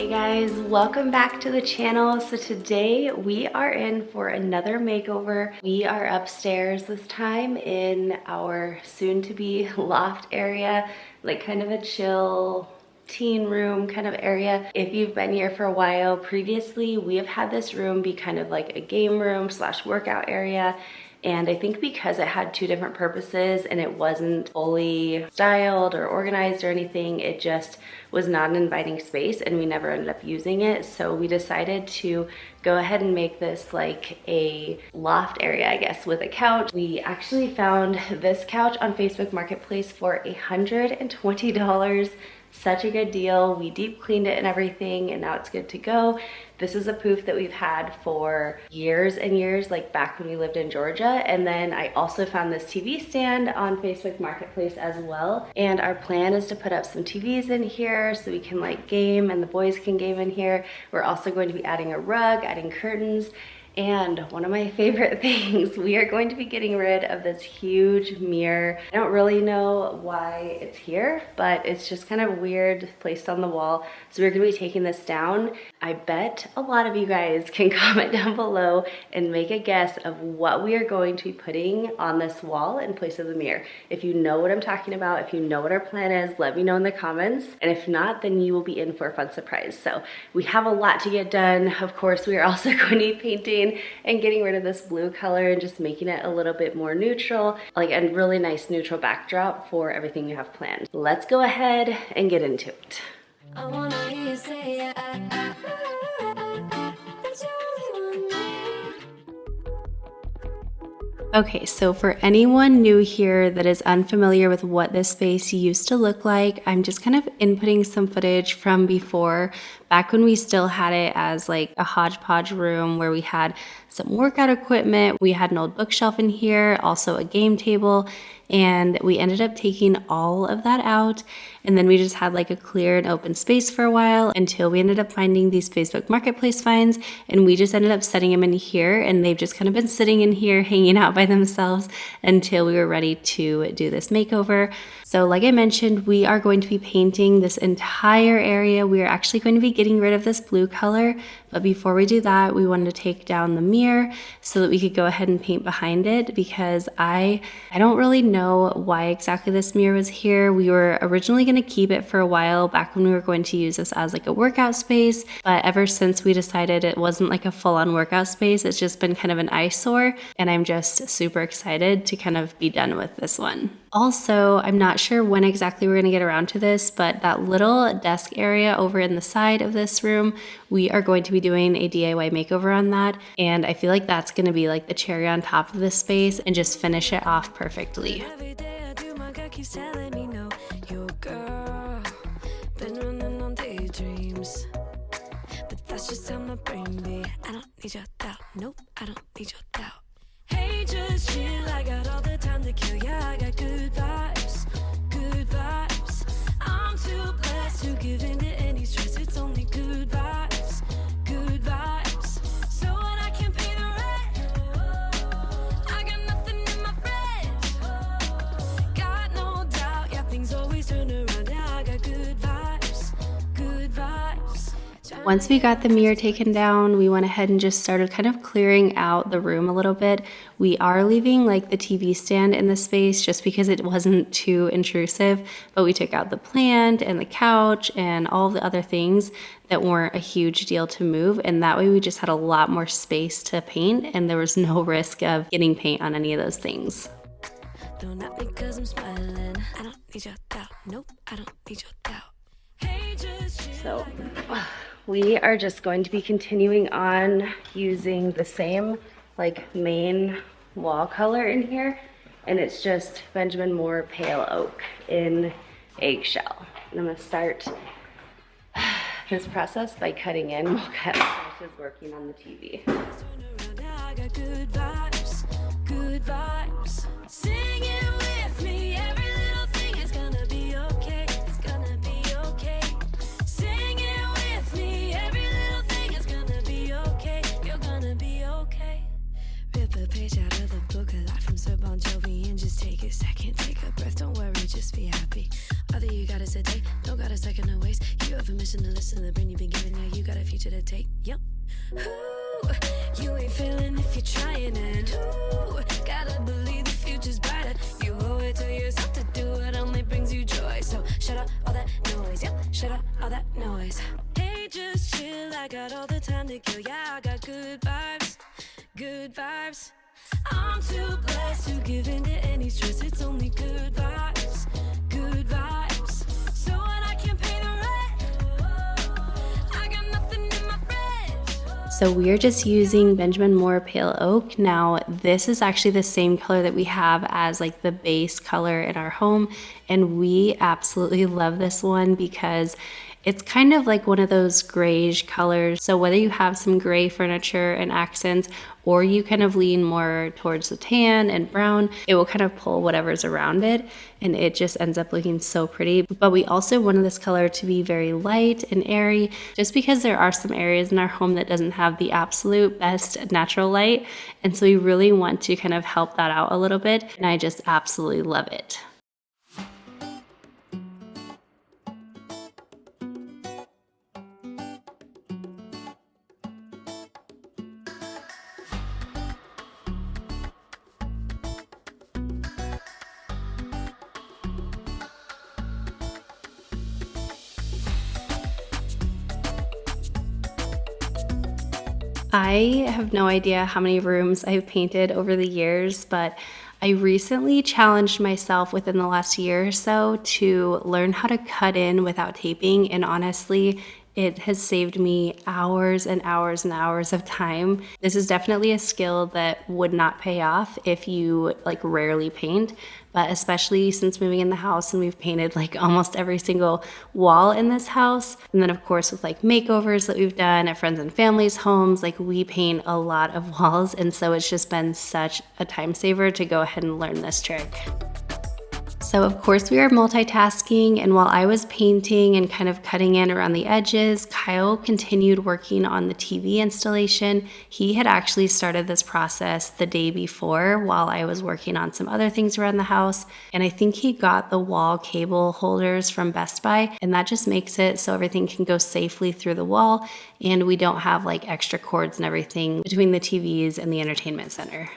Hey guys, welcome back to the channel. So today we are in for another makeover. We are upstairs this time in our soon-to-be loft area, like kind of a chill teen room kind of area. If you've been here for a while, previously we have had this room be kind of like a game room slash workout area. And I think because it had two different purposes and it wasn't fully styled or organized or anything, it just was not an inviting space and we never ended up using it. So we decided to go ahead and make this like a loft area, I guess, with a couch. We actually found this couch on Facebook Marketplace for $120. Such a good deal. We deep cleaned it and everything, and now it's good to go. This is a poof that we've had for years and years, like back when we lived in Georgia. And then I also found this TV stand on Facebook Marketplace as well. And our plan is to put up some TVs in here so we can like game and the boys can game in here. We're also going to be adding a rug, adding curtains. And one of my favorite things, we are going to be getting rid of this huge mirror. I don't really know why it's here, but it's just kind of weird placed on the wall. So we're gonna be taking this down. I bet a lot of you guys can comment down below and make a guess of what we are going to be putting on this wall in place of the mirror. If you know what I'm talking about, if you know what our plan is, let me know in the comments. And if not, then you will be in for a fun surprise. So we have a lot to get done. Of course, we are also going to be painting and getting rid of this blue color and just making it a little bit more neutral, like a really nice neutral backdrop for everything you have planned. Let's go ahead and get into it. I wanna hear you say Okay, so for anyone new here that is unfamiliar with what this space used to look like, I'm just kind of inputting some footage from before, back when we still had it as like a hodgepodge room where we had some workout equipment. We had an old bookshelf in here, also a game table, and we ended up taking all of that out. And then we just had like a clear and open space for a while until we ended up finding these Facebook Marketplace finds. And we just ended up setting them in here, and they've just kind of been sitting in here hanging out by themselves until we were ready to do this makeover. So like I mentioned, we are going to be painting this entire area. We are actually going to be getting rid of this blue color. But before we do that, we wanted to take down the mirror so that we could go ahead and paint behind it, because I don't really know why exactly this mirror was here. We were originally going to keep it for a while back when we were going to use this as like a workout space. But ever since we decided it wasn't like a full-on workout space, it's just been kind of an eyesore. And I'm just super excited to kind of be done with this one. Also, I'm not sure when exactly we're going to get around to this, but that little desk area over in the side of this room, we are going to be doing a DIY makeover on that. And I feel like that's going to be like the cherry on top of this space and just finish it off perfectly. Hey, just chill, I got all the time to kill, yeah, I got good vibes, good vibes. I'm too blessed to give in to any stress, it's only good vibes, good vibes. So when I can pay the rent, I got nothing in my fridge. Got no doubt, yeah, things always turn around, yeah, I got good vibes, good vibes. Once we got the mirror taken down, we went ahead and just started kind of clearing out the room a little bit. We are leaving like the TV stand in the space just because it wasn't too intrusive, but we took out the plant and the couch and all the other things that weren't a huge deal to move. And that way we just had a lot more space to paint, and there was no risk of getting paint on any of those things. Don't not because I'm smiling. I don't need your doubt. Nope, I don't need your doubt. So we are just going to be continuing on using the same like main wall color in here, and it's just Benjamin Moore Pale Oak in eggshell. And I'm gonna start this process by cutting in while Cash is working on the TV. Good vibes, good vibes. Sing it with me, every little thing is gonna be okay. It's gonna be okay. Sing it with me, every little thing is gonna be okay. You're gonna be okay. Rip a page out of the book, a lot from Sir Bon Jovi, and just take a second, take a breath. Don't worry, just be happy. All that you got is a day. Don't got a second to waste. You have permission to listen to the brain you've been given. Now you got a future to take. Yep. Ooh, you ain't feeling if you're trying, and ooh, gotta believe the future's brighter. You owe it to yourself to do what only brings you joy. So shut up all that noise. Yep, shut up all that noise. Hey, just chill. I got all the time to kill. Yeah, I got good vibes. Good vibes. I'm too blessed to give in to any stress. It's only good vibes. Good vibes. So when I can't pay the rent, I got nothing in my fridge. So we're just using Benjamin Moore Pale Oak. Now this is actually the same color that we have as like the base color in our home, and we absolutely love this one because it's kind of like one of those grayish colors. So whether you have some gray furniture and accents, or you kind of lean more towards the tan and brown, it will kind of pull whatever's around it, and it just ends up looking so pretty. But we also wanted this color to be very light and airy, just because there are some areas in our home that doesn't have the absolute best natural light. And so we really want to kind of help that out a little bit, and I just absolutely love it. I have no idea how many rooms I've painted over the years, but I recently challenged myself within the last year or so to learn how to cut in without taping, and honestly, it has saved me hours and hours and hours of time. This is definitely a skill that would not pay off if you like rarely paint, but especially since moving in the house and we've painted like almost every single wall in this house. And then of course with like makeovers that we've done at friends and family's homes, like we paint a lot of walls. And so it's just been such a time saver to go ahead and learn this trick. So of course we are multitasking, and while I was painting and kind of cutting in around the edges, Kyle continued working on the TV installation. He had actually started this process the day before while I was working on some other things around the house, and I think he got the wall cable holders from Best Buy, and that just makes it so everything can go safely through the wall and we don't have like extra cords and everything between the TVs and the entertainment center.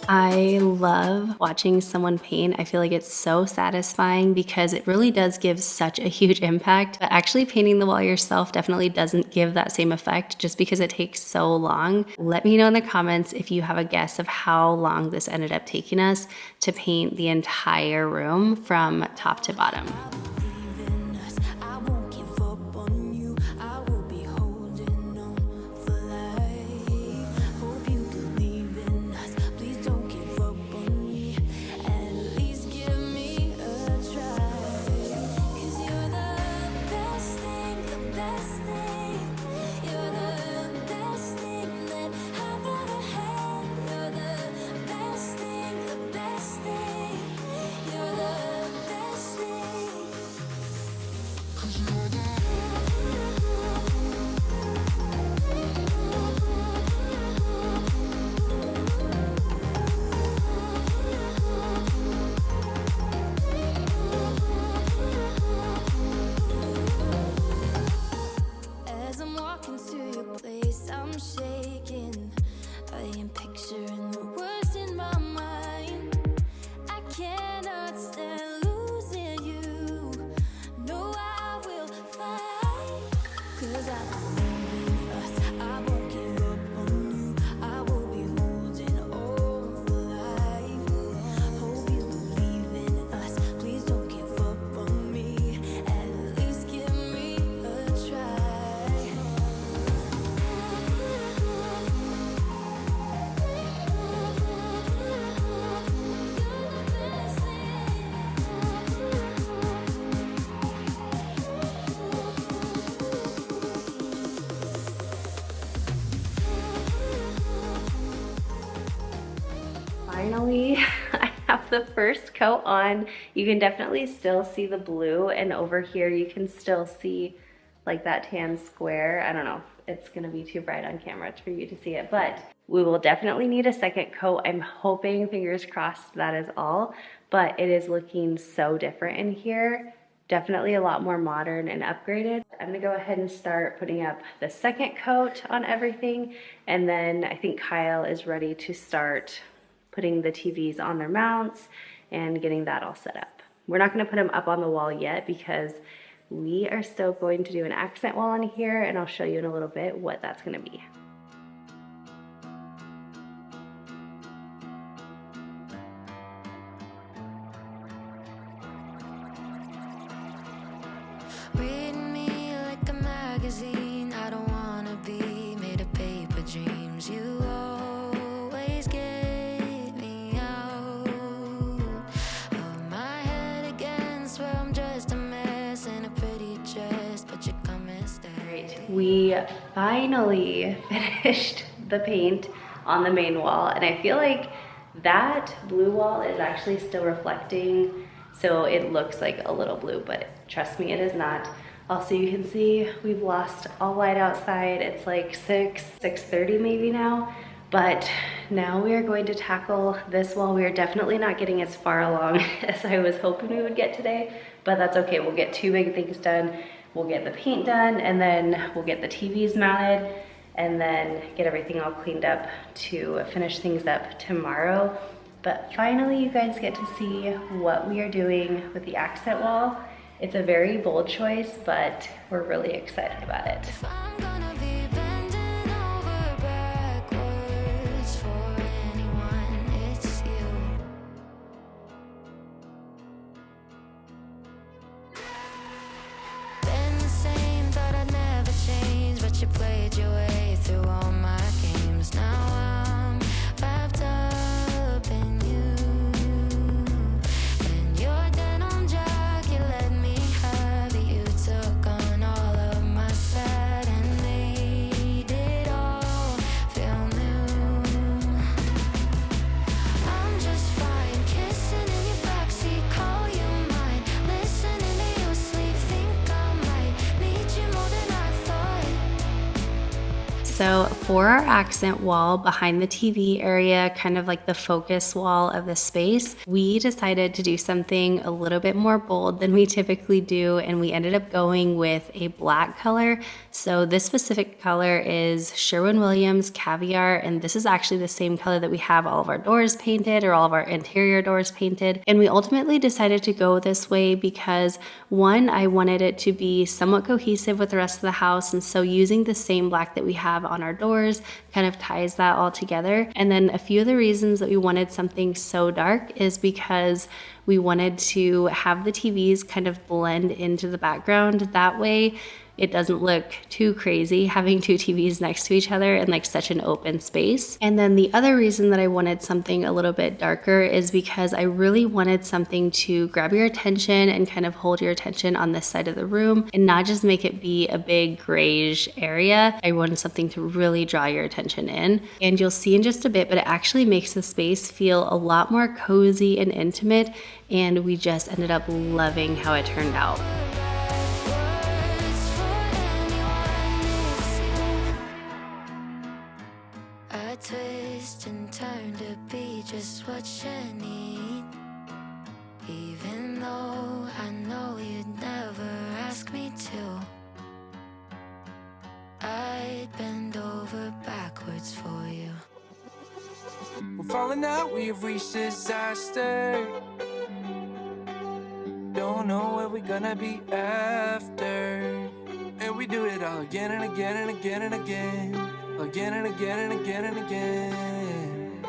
I love watching someone paint. I feel like it's so satisfying because it really does give such a huge impact. But actually painting the wall yourself definitely doesn't give that same effect just because it takes so long. Let me know in the comments if you have a guess of how long this ended up taking us to paint the entire room from top to bottom. the first coat on, you can definitely still see the blue, and over here you can still see like that tan square. I don't know, it's gonna be too bright on camera for you to see it, but we will definitely need a second coat. I'm hoping, fingers crossed, that is all, but it is looking so different in here. Definitely a lot more modern and upgraded. I'm gonna go ahead and start putting up the second coat on everything, and then I think Kyle is ready to start putting the TVs on their mounts and getting that all set up. We're not gonna put them up on the wall yet because we are still going to do an accent wall on here, and I'll show you in a little bit what that's gonna be. Read me like a magazine. I don't wanna be made of paper dreams. You always get me out of my head again. Swear I'm just a mess in a pretty dress, but you come and stay. Right, we finally finished the paint on the main wall, and I feel like that blue wall is actually still reflecting, so it looks like a little blue, but trust me, it is not. Also, you can see we've lost all light outside. It's like 6:30 maybe now, but now we are going to tackle this wall. We are definitely not getting as far along as I was hoping we would get today, but that's okay. We'll get two big things done. We'll get the paint done, and then we'll get the TVs mounted, and then get everything all cleaned up to finish things up tomorrow. But finally, you guys get to see what we are doing with the accent wall. It's a very bold choice, but we're really excited about it. If I'm gonna be bending over backwards for anyone, it's you. Been the same, thought I'd never change, but you played your way through all my games. Now I'm wrapped up in you, and your denim jacket let me have it. You took on all of my sad and made it all feel new. I'm just fine, kissing in your backseat, call you mine, listening to you sleep, think I might need you more than I thought. So for our accent wall behind the TV area, kind of like the focus wall of the space, we decided to do something a little bit more bold than we typically do, and we ended up going with a black color. So this specific color is Sherwin-Williams Caviar, and this is actually the same color that we have all of our doors painted, or all of our interior doors painted. And we ultimately decided to go this way because, one, I wanted it to be somewhat cohesive with the rest of the house, and so using the same black that we have on our doors kind of ties that all together. And then a few of the reasons that we wanted something so dark is because we wanted to have the TVs kind of blend into the background. That way it doesn't look too crazy having two TVs next to each other in like such an open space. And then the other reason that I wanted something a little bit darker is because I really wanted something to grab your attention and kind of hold your attention on this side of the room and not just make it be a big grayish area. I wanted something to really draw your attention in. And you'll see in just a bit, but it actually makes the space feel a lot more cozy and intimate. And we just ended up loving how it turned out. Backwards for anyone, it's you. I twist and turn to be just what you need, even though I know you'd never ask me to. I'd bend over backwards for you. We're falling out, we've reached disaster. Don't know where we're gonna be after. And we do it all again and again and again and again. Again and again and again and again.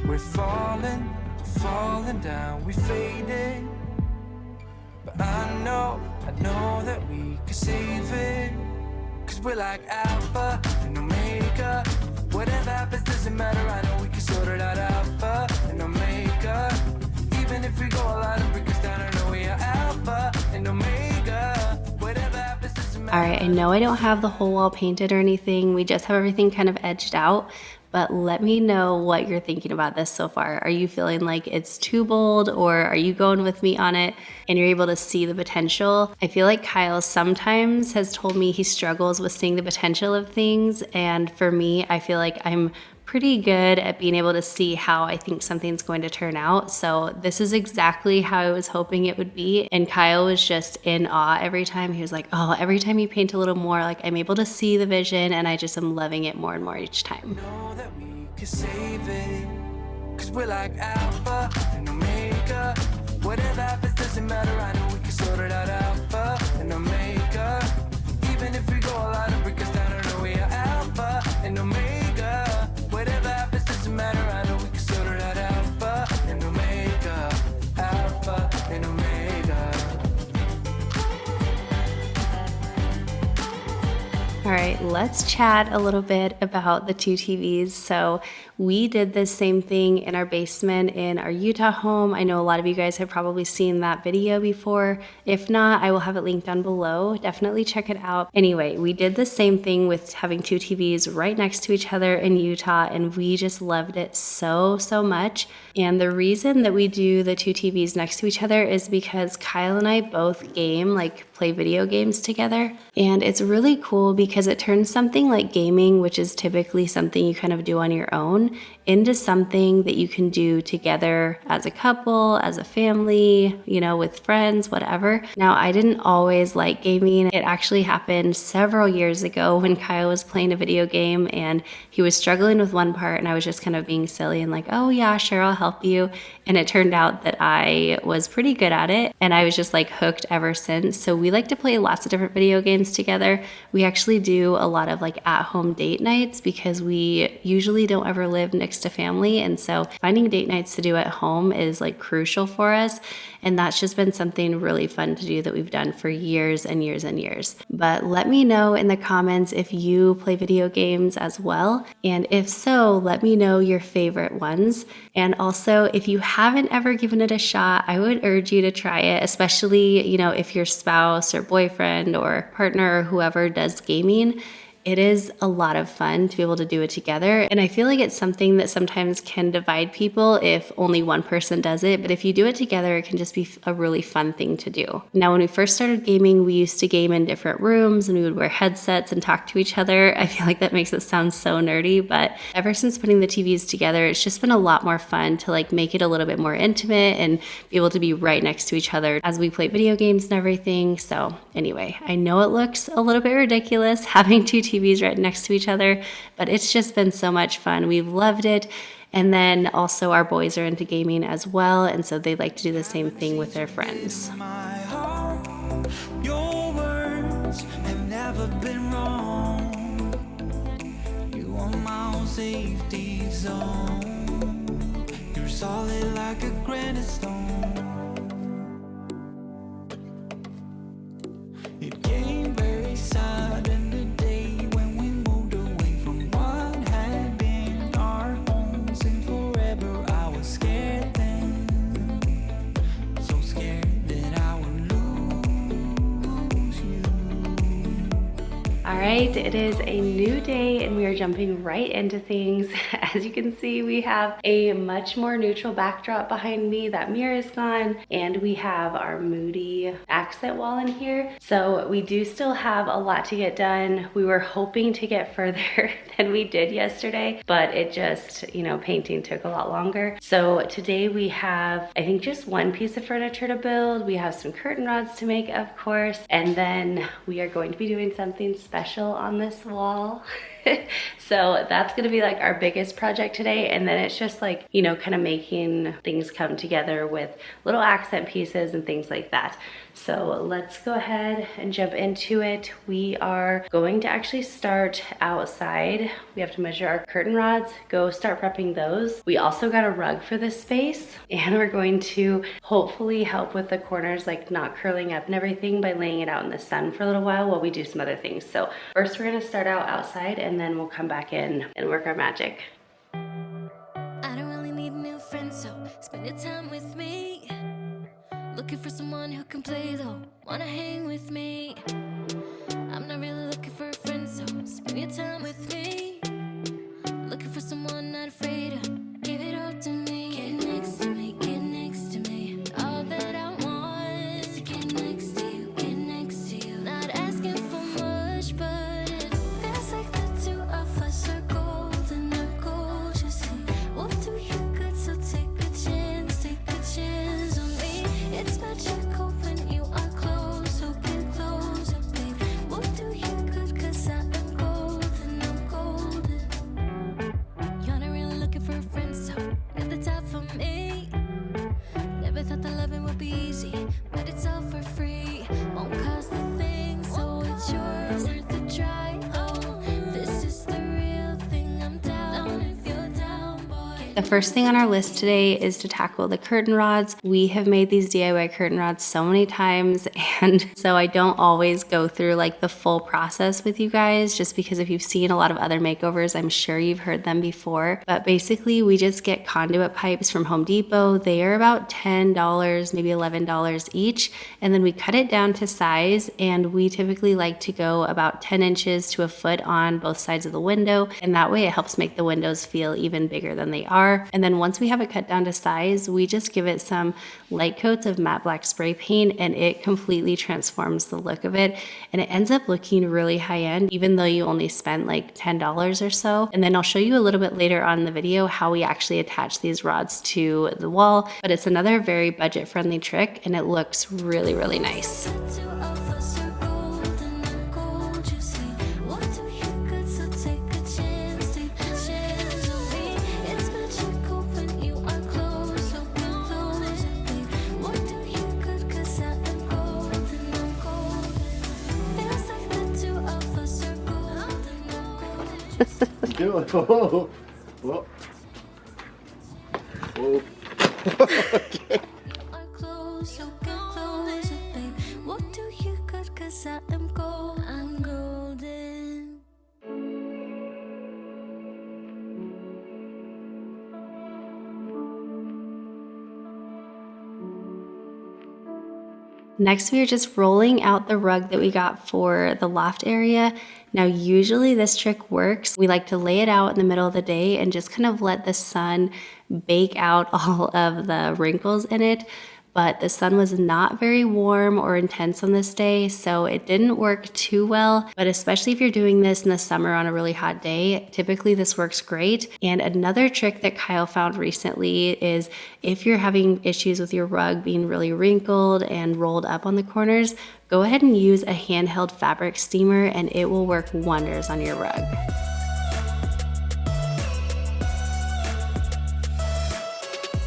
We're falling down, we faded. But I know that we can save it. Cause we're like Alpha and Omega. Whatever happens doesn't matter, I know we can sort it out. Alpha and Omega. Even if we go a lot and break us down, I know we are Alpha and Omega. Whatever happens doesn't matter. All right, I know I don't have the whole wall painted or anything. We just have everything kind of edged out. But let me know what you're thinking about this so far. Are you feeling like it's too bold, or are you going with me on it and you're able to see the potential? I feel like Kyle sometimes has told me he struggles with seeing the potential of things, and for me, I feel like I'm pretty good at being able to see how I think something's going to turn out. So this is exactly how I was hoping it would be. And Kyle was just in awe every time. He was like, oh, every time you paint a little more, like I'm able to see the vision, and I just am loving it more and more each time. Know that we could save it, 'cause we're like Alpha and Omega. Whatever happens doesn't matter, I know we can sort it out. Alpha and Omega. Even if we go all out and break us down, I know we are Alpha and Omega. Whatever happens doesn't matter, I know we can sort it out. Alpha and Omega. Alpha and Omega. All right, let's chat a little bit about the two TVs. So we did the same thing in our basement in our Utah home. I know a lot of you guys have probably seen that video before. If not, I will have it linked down below. Definitely check it out. Anyway, we did the same thing with having two TVs right next to each other in Utah, and we just loved it so much. And the reason that we do the two TVs next to each other is because Kyle and I both game, like play video games together. And it's really cool because it turns something like gaming, which is typically something you kind of do on your own, into something that you can do together as a couple, as a family, you know, with friends, whatever. Now, I didn't always like gaming. It actually happened several years ago when Kyle was playing a video game and he was struggling with one part, and I was just kind of being silly and like, oh yeah, sure, I'll help you. And it turned out that I was pretty good at it, and I was just like hooked ever since. So we like to play lots of different video games together. We actually do a lot of like at-home date nights because we usually don't ever live next to family, and so finding date nights to do at home is like crucial for us. And that's just been something really fun to do that we've done for years and years and years. But let me know in the comments if you play video games as well. And if so, let me know your favorite ones. And also, if you haven't ever given it a shot, I would urge you to try it, especially, you know, if your spouse or boyfriend or partner or whoever does gaming. It is a lot of fun to be able to do it together. And I feel like it's something that sometimes can divide people if only one person does it. But if you do it together, it can just be a really fun thing to do. Now, when we first started gaming, we used to game in different rooms and we would wear headsets and talk to each other. I feel like that makes it sound so nerdy, but ever since putting the TVs together, it's just been a lot more fun to like make it a little bit more intimate and be able to be right next to each other as we play video games and everything. So anyway, I know it looks a little bit ridiculous having two TVs right next to each other, but it's just been so much fun. We've loved it. And then also our boys are into gaming as well, and so they like to do the same thing with their friends. My heart, your words have never been wrong. You are my own safety zone. You're solid like a granite stone. It came very sudden today when we moved away from what had been our home since forever. I was scared then, so scared that I would lose you. All right, it is a new day and we are jumping right into things. As you can see, we have a much more neutral backdrop behind me. That mirror is gone, and we have our moody accent wall in here. So we do still have a lot to get done. We were hoping to get further than we did yesterday, but it just, you know, painting took a lot longer. So today we have, I think, just one piece of furniture to build. We have some curtain rods to make, of course, and then we are going to be doing something special on this wall. So that's gonna be like our biggest project today, and then it's just like, you know, kind of making things come together with little accent pieces and things like that. So let's go ahead and jump into it. We are going to actually start outside. We have to measure our curtain rods, go start prepping those. We also got a rug for this space, and we're going to hopefully help with the corners, like not curling up and everything, by laying it out in the sun for a little while we do some other things. So first we're gonna start out outside, and then we'll come back in and work our magic. I don't really need new friends, so spend your time with me. Looking for someone who can play though, wanna hang with me. I'm not really looking for a friend, so spend your time with me. Looking for someone The first thing on our list today is to tackle the curtain rods. We have made these DIY curtain rods so many times, and so I don't always go through like the full process with you guys, just because if you've seen a lot of other makeovers, I'm sure you've heard them before. But basically we just get conduit pipes from Home Depot. They are about $10, maybe $11 each, and then we cut it down to size, and we typically like to go about 10 inches to a foot on both sides of the window, and that way it helps make the windows feel even bigger than they are. And then once we have it cut down to size, we just give it some light coats of matte black spray paint, and it completely transforms the look of it, and it ends up looking really high end even though you only spent like $10 or so. And then I'll show you a little bit later on in the video how we actually attach these rods to the wall, but it's another very budget friendly trick, and it looks really, really nice. Do it. Whoa. Whoa. Whoa. Okay. Next, we are just rolling out the rug that we got for the loft area. Now, usually this trick works. We like to lay it out in the middle of the day and just kind of let the sun bake out all of the wrinkles in it. But the sun was not very warm or intense on this day, so it didn't work too well. But especially if you're doing this in the summer on a really hot day, typically this works great. And another trick that Kyle found recently is if you're having issues with your rug being really wrinkled and rolled up on the corners, go ahead and use a handheld fabric steamer, and it will work wonders on your rug.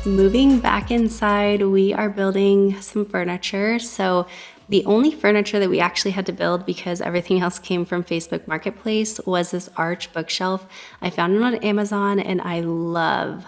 Moving back inside, we are building some furniture. So the only furniture that we actually had to build, because everything else came from Facebook Marketplace, was this arch bookshelf. I found it on Amazon, and I love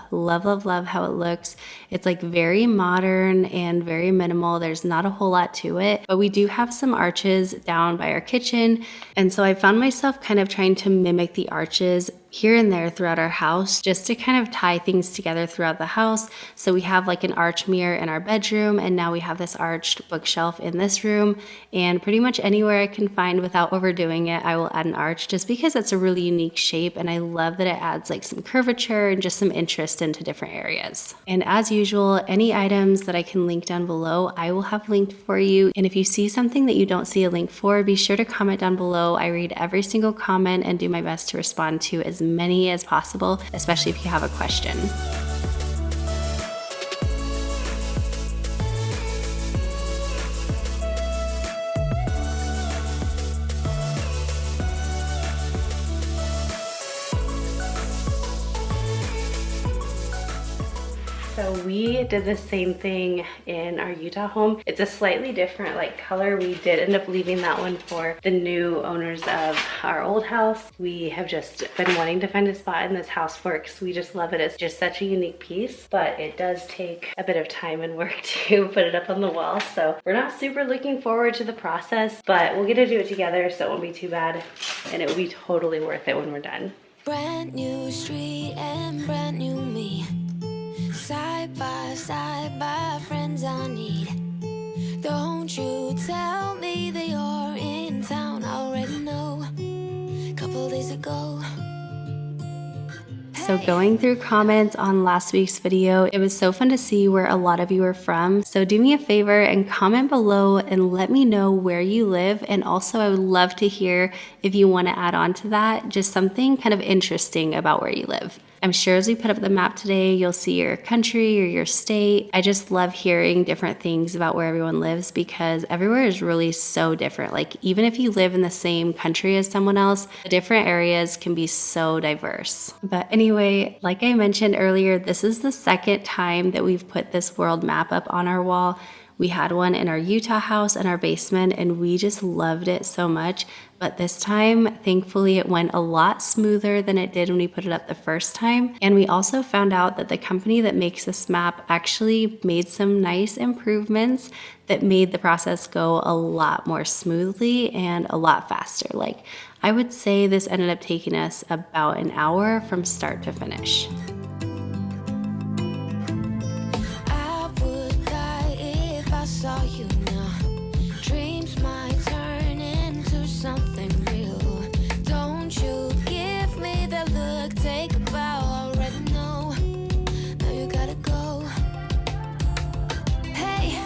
how it looks. It's like very modern and very minimal. There's not a whole lot to it, but we do have some arches down by our kitchen. And so I found myself kind of trying to mimic the arches here and there throughout our house, just to kind of tie things together throughout the house. So we have like an arch mirror in our bedroom, and now we have this arched bookshelf in this room, and pretty much anywhere I can find without overdoing it, I will add an arch, just because it's a really unique shape, and I love that it adds like some curvature and just some interest into different areas. And as usual, any items that I can link down below, I will have linked for you. And if you see something that you don't see a link for, be sure to comment down below. I read every single comment and do my best to respond to as many as possible, especially if you have a question. So we did the same thing in our Utah home. It's a slightly different like color. We did end up leaving that one for the new owners of our old house. We have just been wanting to find a spot in this house for it because we just love it. It's just such a unique piece, but it does take a bit of time and work to put it up on the wall. So we're not super looking forward to the process, but we'll get to do it together, so it won't be too bad, and it will be totally worth it when we're done. Brand new street and brand new me. Side by friends I need. Don't you tell me that you're in town. I already know. Couple days ago. So going through comments on last week's video, it was so fun to see where a lot of you are from. So do me a favor and comment below and let me know where you live. And also I would love to hear if you want to add on to that, just something kind of interesting about where you live. I'm sure as we put up the map today, you'll see your country or your state. I just love hearing different things about where everyone lives, because everywhere is really so different. Like even if you live in the same country as someone else, the different areas can be so diverse. But anyway, like I mentioned earlier, this is the second time that we've put this world map up on our wall. We had one in our Utah house in our basement, and we just loved it so much. But this time, thankfully, it went a lot smoother than it did when we put it up the first time. And we also found out that the company that makes this map actually made some nice improvements that made the process go a lot more smoothly and a lot faster. Like, I would say this ended up taking us about an hour from start to finish. I would die if I saw you now. Dreams might turn into something real. Don't you give me that look, take a bow, already know. Now you gotta go. Hey,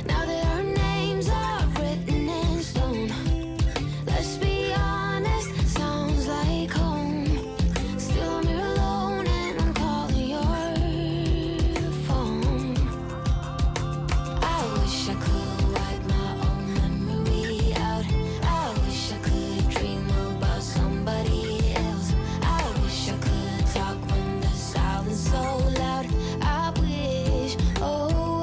now that our names are written in stone, let's be honest, sounds like home. Still I'm here alone and I'm calling your phone. I wish I could wipe my own memory out. I wish I could dream about somebody else. I wish I could talk when the silence so loud. I wish, oh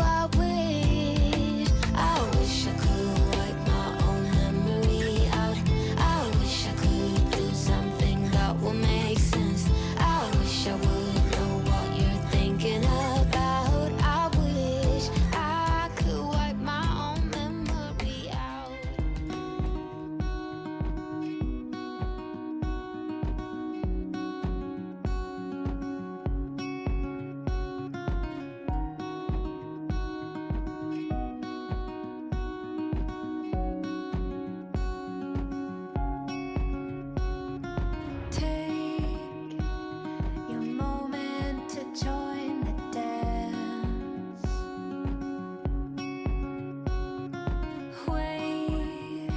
I wish I could wipe my own memory out. I wish I could do something that will make sense. I wish I would know what you're thinking about. I wish I could wipe my own memory out. Take your moment to join the dance. Wait,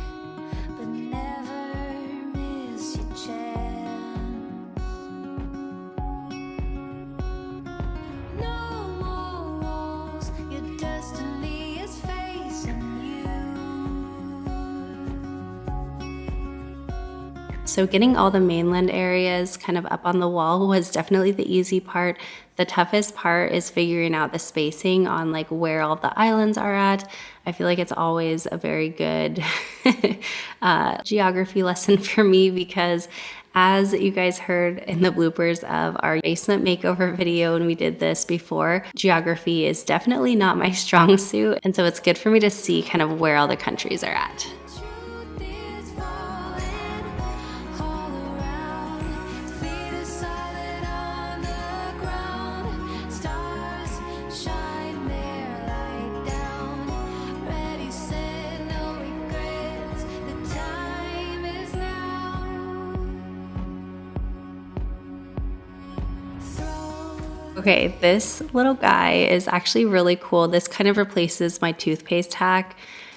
but never miss your chance. No more walls, your destiny is facing you. So getting all the mainland areas kind of up on the wall was definitely the easy part. The toughest part is figuring out the spacing on like where all the islands are at. I feel like it's always a very good geography lesson for me because as you guys heard in the bloopers of our basement makeover video when we did this before, geography is definitely not my strong suit. And so it's good for me to see kind of where all the countries are at. Truth is falling all around. Feet are solid on the ground. Stars shine their light down. Ready, set, no regrets. The time is now. Throw Okay, this little guy is actually really cool. This kind of replaces my toothpaste hack,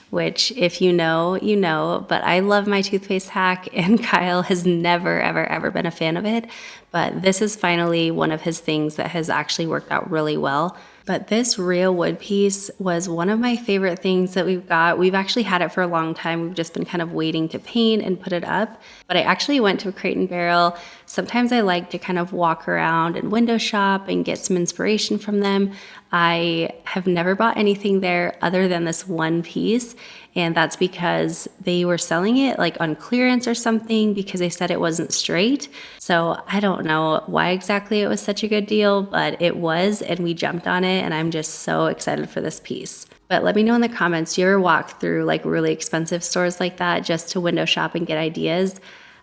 which if you know, you know, but I love my toothpaste hack and Kyle has never, ever, ever been a fan of it. But this is finally one of his things that has actually worked out really well. But this real wood piece was one of my favorite things that we've got. We've actually had it for a long time. We've just been kind of waiting to paint and put it up. But I actually went to a Crate and Barrel. Sometimes I like to kind of walk around and window shop and get some inspiration from them. I have never bought anything there other than this one piece. And that's because they were selling it like on clearance or something because they said it wasn't straight. So I don't know why exactly it was such a good deal, but it was, and we jumped on it, and I'm just so excited for this piece. But let me know in the comments, do you ever walk through like really expensive stores like that just to window shop and get ideas?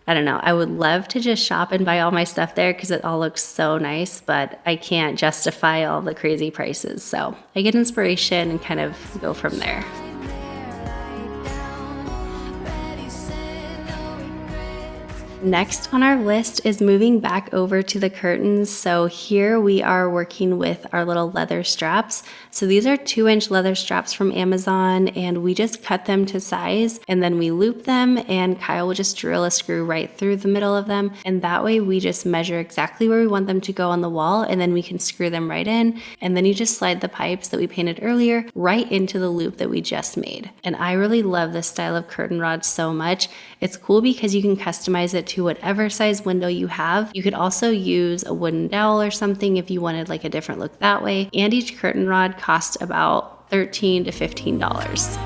I don't know. I would love to just shop and buy all my stuff there because it all looks so nice, but I can't justify all the crazy prices. So I get inspiration and kind of go from there. Next on our list is moving back over to the curtains. So here we are working with our little leather straps. So these are 2-inch leather straps from Amazon, and we just cut them to size and then we loop them, and Kyle will just drill a screw right through the middle of them. And that way we just measure exactly where we want them to go on the wall, and then we can screw them right in. And then you just slide the pipes that we painted earlier right into the loop that we just made. And I really love this style of curtain rod so much. It's cool because you can customize it to whatever size window you have. You could also use a wooden dowel or something if you wanted like a different look that way. And each curtain rod cost about $13 to $15.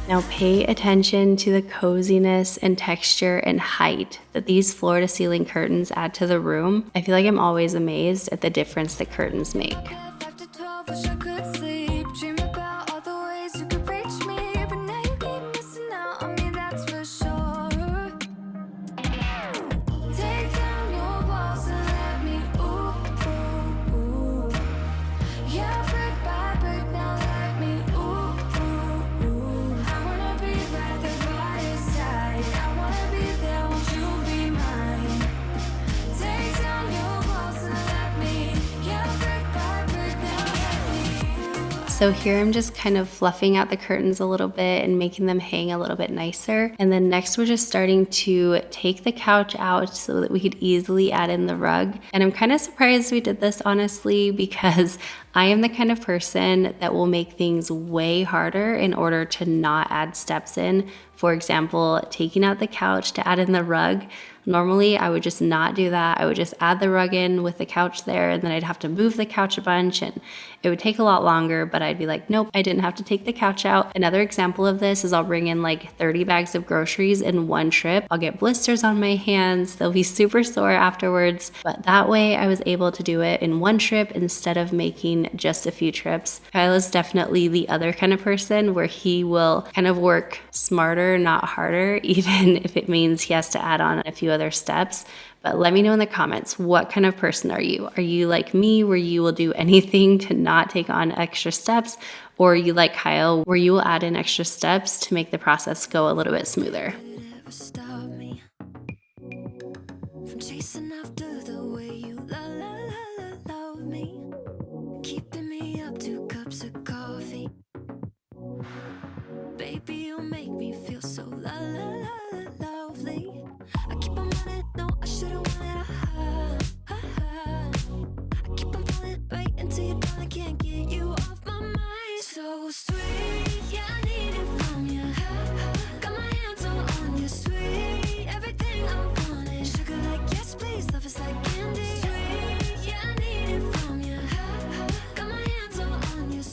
Now pay attention to the coziness and texture and height that these floor to ceiling curtains add to the room. I feel like I'm always amazed at the difference that curtains make. So here I'm just kind of fluffing out the curtains a little bit and making them hang a little bit nicer. And then next we're just starting to take the couch out so that we could easily add in the rug. And I'm kind of surprised we did this, honestly, because I am the kind of person that will make things way harder in order to not add steps in. For example, taking out the couch to add in the rug. Normally, I would just not do that. I would just add the rug in with the couch there, and then I'd have to move the couch a bunch, and it would take a lot longer, but I'd be like, nope, I didn't have to take the couch out. Another example of this is I'll bring in like 30 bags of groceries in one trip. I'll get blisters on my hands. They'll be super sore afterwards, but that way I was able to do it in one trip instead of making just a few trips. Kyle is definitely the other kind of person where he will kind of work smarter, not harder, even if it means he has to add on a few other steps. But let me know in the comments, what kind of person are you? Are you like me, where you will do anything to not take on extra steps? Or are you like Kyle, where you will add in extra steps to make the process go a little bit smoother?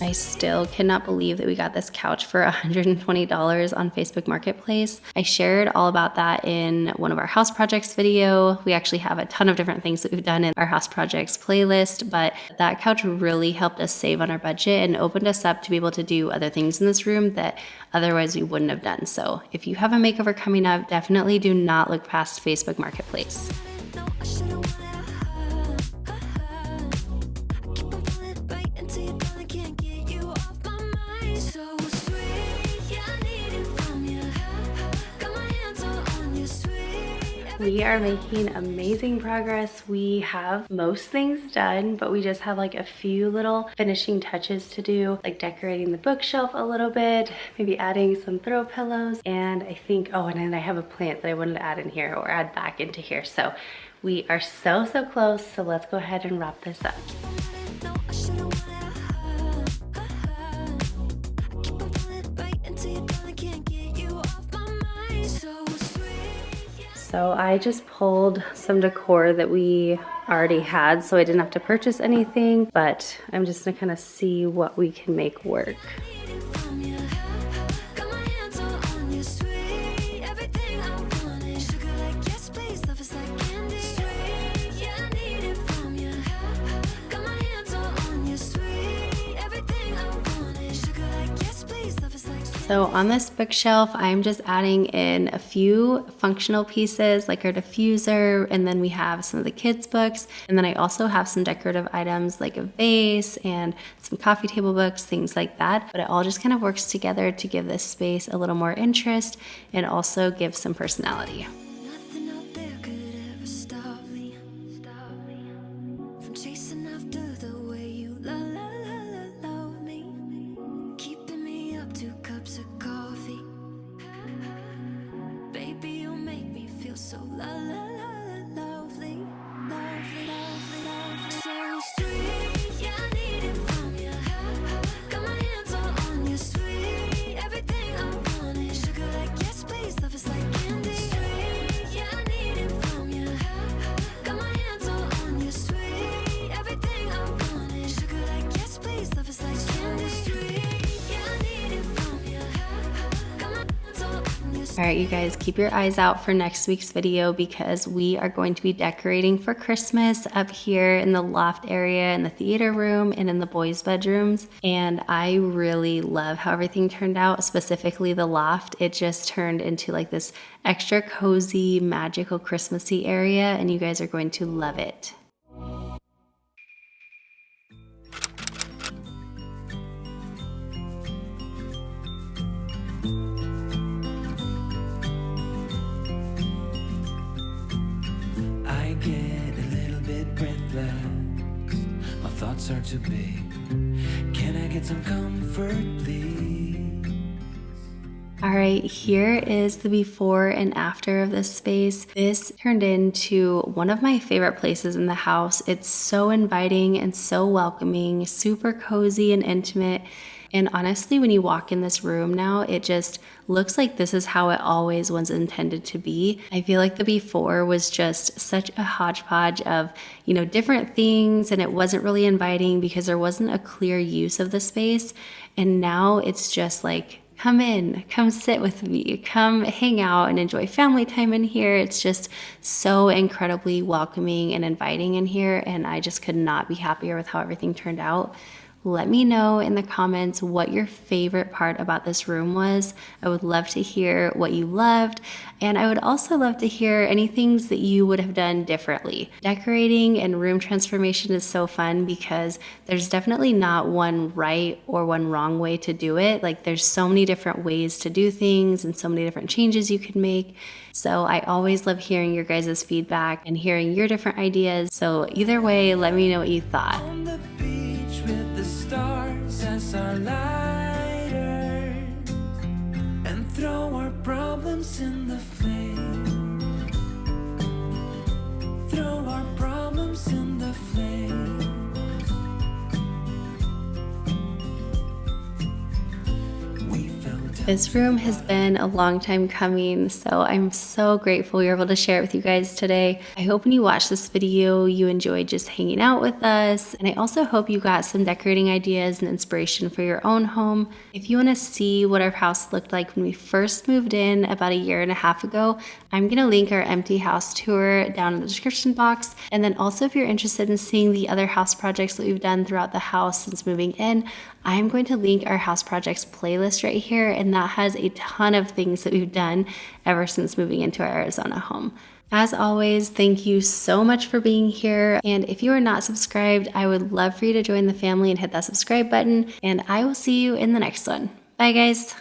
I still cannot believe that we got this couch for $120 on Facebook Marketplace. I shared all about that in one of our house projects video. We actually have a ton of different things that we've done in our house projects playlist, but that couch really helped us save on our budget and opened us up to be able to do other things in this room that otherwise we wouldn't have done. So if you have a makeover coming up, definitely do not look past Facebook Marketplace. We are making amazing progress. We have most things done, but we just have like a few little finishing touches to do, like decorating the bookshelf a little bit, maybe adding some throw pillows, and I think, oh, and then I have a plant that I wanted to add in here or add back into here. So we are so close, so let's go ahead and wrap this up. So I just pulled some decor that we already had, so I didn't have to purchase anything, but I'm just gonna kind of see what we can make work. So on this bookshelf, I'm just adding in a few functional pieces like our diffuser, and then we have some of the kids' books, and then I also have some decorative items like a vase and some coffee table books, things like that. But it all just kind of works together to give this space a little more interest and also give some personality. All right, you guys, keep your eyes out for next week's video because we are going to be decorating for Christmas up here in the loft area, in the theater room, and in the boys' bedrooms. And I really love how everything turned out, specifically the loft. It just turned into like this extra cozy, magical, Christmassy area, and you guys are going to love it. I get a little bit breathless. My thoughts are too big. Can I get some comfort, please? All right, here is the before and after of this space. This turned into one of my favorite places in the house. It's so inviting and so welcoming, super cozy and intimate. And honestly, when you walk in this room now, it just looks like this is how it always was intended to be. I feel like the before was just such a hodgepodge of, different things, and it wasn't really inviting because there wasn't a clear use of the space. And now it's just like, come in, come sit with me, come hang out and enjoy family time in here. It's just so incredibly welcoming and inviting in here, and I just could not be happier with how everything turned out. Let me know in the comments what your favorite part about this room was. I would love to hear what you loved, and I would also love to hear any things that you would have done differently. Decorating and room transformation is so fun because there's definitely not one right or one wrong way to do it. Like, there's so many different ways to do things and so many different changes you can make. So I always love hearing your guys' feedback and hearing your different ideas. So either way, let me know what you thought. On the beach with the stars as our lighters, and throw our problems in the flame. Throw our problems in the flame. We fell down. This room has been a long time coming, so I'm so grateful we were able to share it with you guys today. I hope when you watch this video, you enjoyed just hanging out with us, and I also hope you got some decorating ideas and inspiration for your own home. If you want to see what our house looked like when we first moved in about a year and a half ago, I'm going to link our empty house tour down in the description box. And then also, if you're interested in seeing the other house projects that we've done throughout the house since moving in, I'm going to link our house projects playlist right here, and that has a ton of things that we've done ever since moving into our Arizona home. As always, thank you so much for being here. And if you are not subscribed, I would love for you to join the family and hit that subscribe button. And I will see you in the next one. Bye, guys.